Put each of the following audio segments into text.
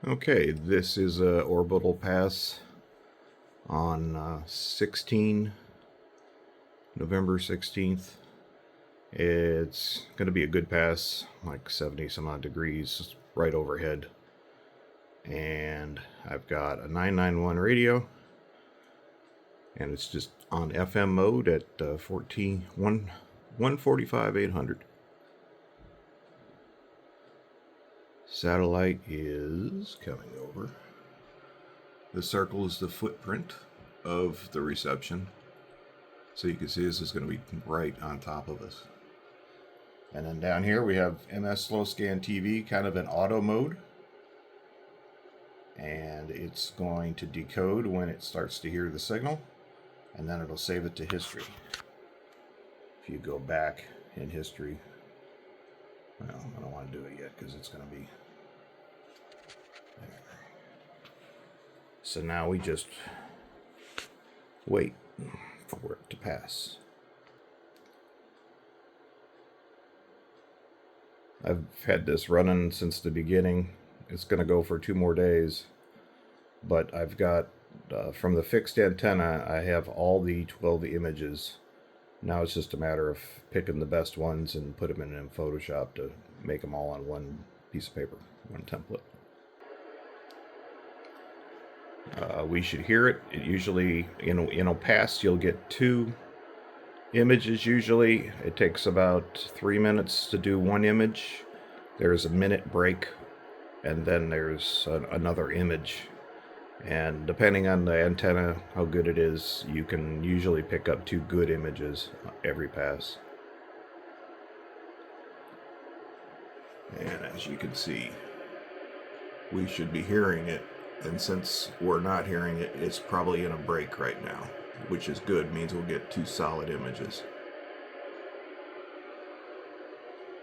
Okay, this is a orbital pass on November 16th. It's going to be a good pass, like 70 some odd degrees right overhead. And I've got a 991 radio, and it's just on FM mode at 145 800. Satellite is coming over. The circle is the footprint of the reception. So you can see this is going to be right on top of us. And then down here we have MS Slow Scan TV, kind of in auto mode. And it's going to decode when it starts to hear the signal. And then it'll save it to history. If you go back in history, well, I don't want to do it yet because it's going to be there. So now we just wait for it to pass. I've had this running since the beginning. It's going to go for 2 more days, but I've got from the fixed antenna, I have all the 12 images. Now it's just a matter of picking the best ones and put them in Photoshop to make them all on one piece of paper, one template. We should hear it. It usually, in a pass, you'll get 2 images usually. It takes about 3 minutes to do 1 image. There's a minute break, and then there's another image. And depending on the antenna, how good it is, you can usually pick up 2 good images every pass. And as you can see, we should be hearing it. And since we're not hearing it, it's probably in a break right now, which is good, means we'll get 2 solid images.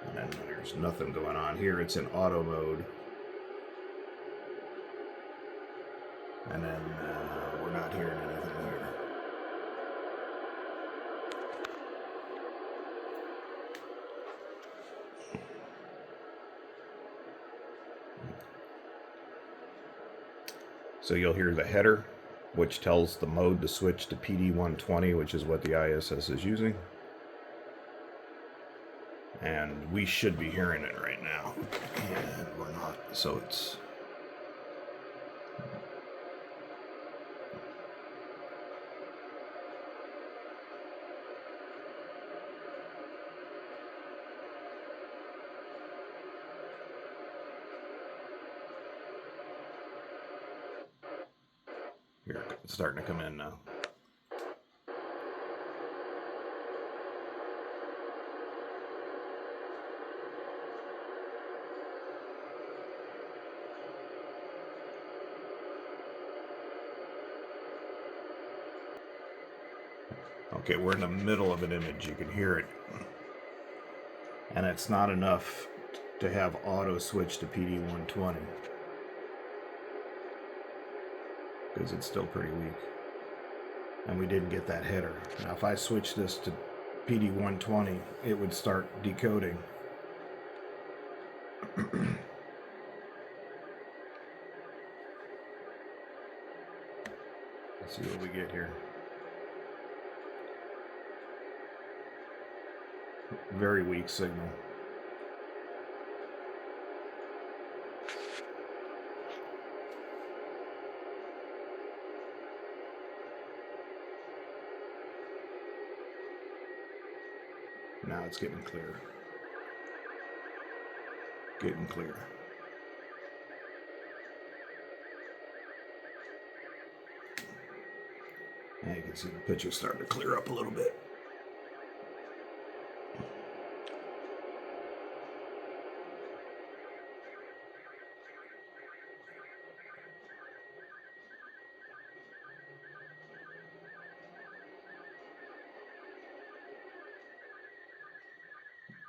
And then there's nothing going on here. It's in auto mode. And then we're not hearing anything here. So you'll hear the header, which tells the mode to switch to PD120, which is what the ISS is using. And we should be hearing it right now. And we're not, so it's... Here, it's starting to come in now. Okay, we're in the middle of an image. You can hear it. And it's not enough to have auto switch to PD120. Because it's still pretty weak. And we didn't get that header. Now if I switch this to PD120, it would start decoding. Let's see what we get here. Very weak signal. Now it's getting clear. Getting clear. Now you can see the picture starting to clear up a little bit.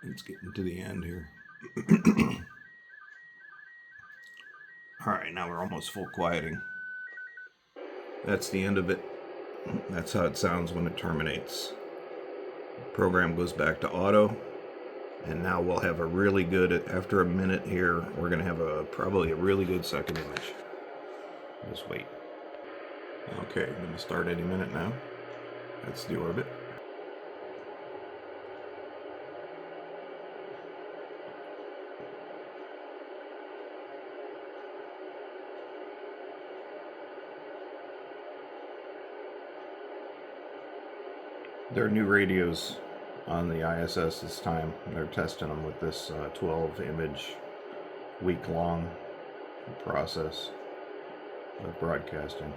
It's getting to the end here. Alright, now we're almost full quieting. That's the end of it. That's how it sounds when it terminates. The program goes back to auto. And now we'll have a really good, after a minute here, we're going to have probably a really good second image. Just wait. Okay, I'm going to start any minute now. That's the orbit. There are new radios on the ISS this time. They're testing them with this 12 image week-long process of broadcasting.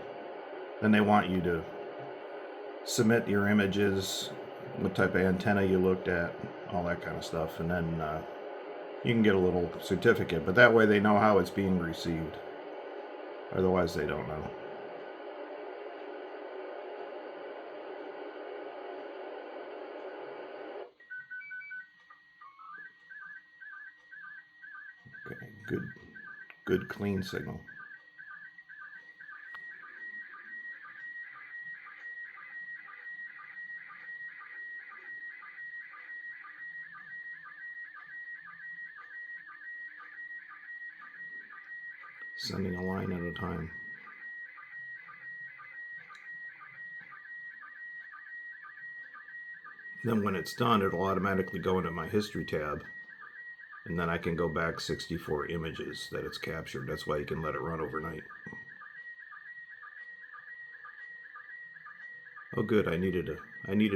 Then they want you to submit your images, what type of antenna you looked at, all that kind of stuff, and then you can get a little certificate, but that way they know how it's being received. Otherwise they don't know. Okay, good clean signal. Sending a line at a time. Then when it's done, it'll automatically go into my history tab, and then I can go back 64 images that it's captured. That's why you can let it run overnight. Oh good, I needed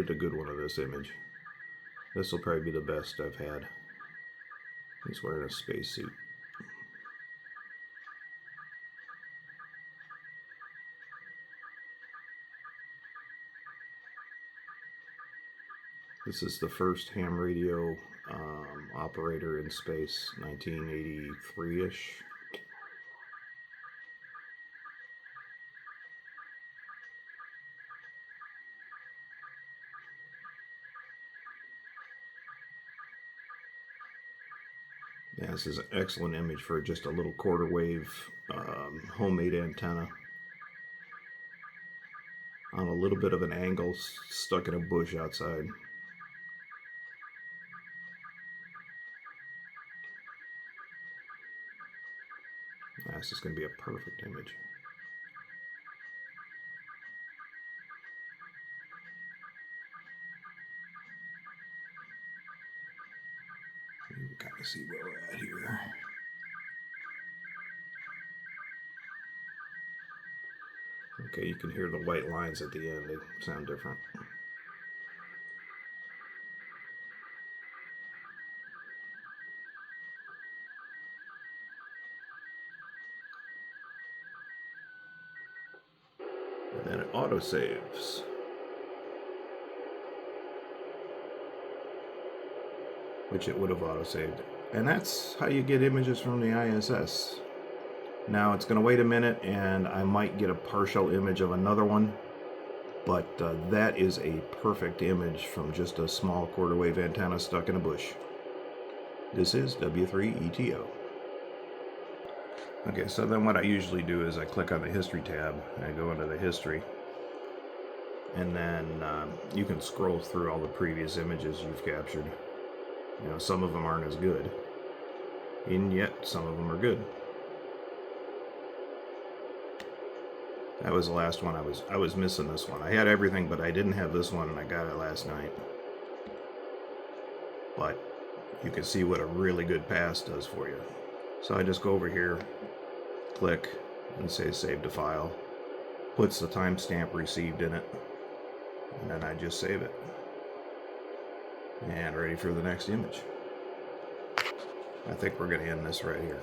a good one of this image. This will probably be the best I've had. He's wearing a spacesuit. This is the first ham radio operator in space, 1983-ish. Yeah, this is an excellent image for just a little quarter wave homemade antenna on a little bit of an angle, stuck in a bush outside. This is going to be a perfect image. You can kind of see where we're at here. Okay, you can hear the white lines at the end. They sound different. And then it autosaves. Which it would have autosaved. And that's how you get images from the ISS. Now it's going to wait a minute and I might get a partial image of another one, but that is a perfect image from just a small quarter wave antenna stuck in a bush. This is W3ETO. Okay, so then what I usually do is I click on the history tab, I go into the history, and then you can scroll through all the previous images you've captured. You know, some of them aren't as good, and yet some of them are good. That was the last one. I was missing this one. I had everything, but I didn't have this one, and I got it last night. But you can see what a really good pass does for you. So I just go over here, click, and say save to file. Puts the timestamp received in it, and then I just save it. And ready for the next image. I think we're going to end this right here.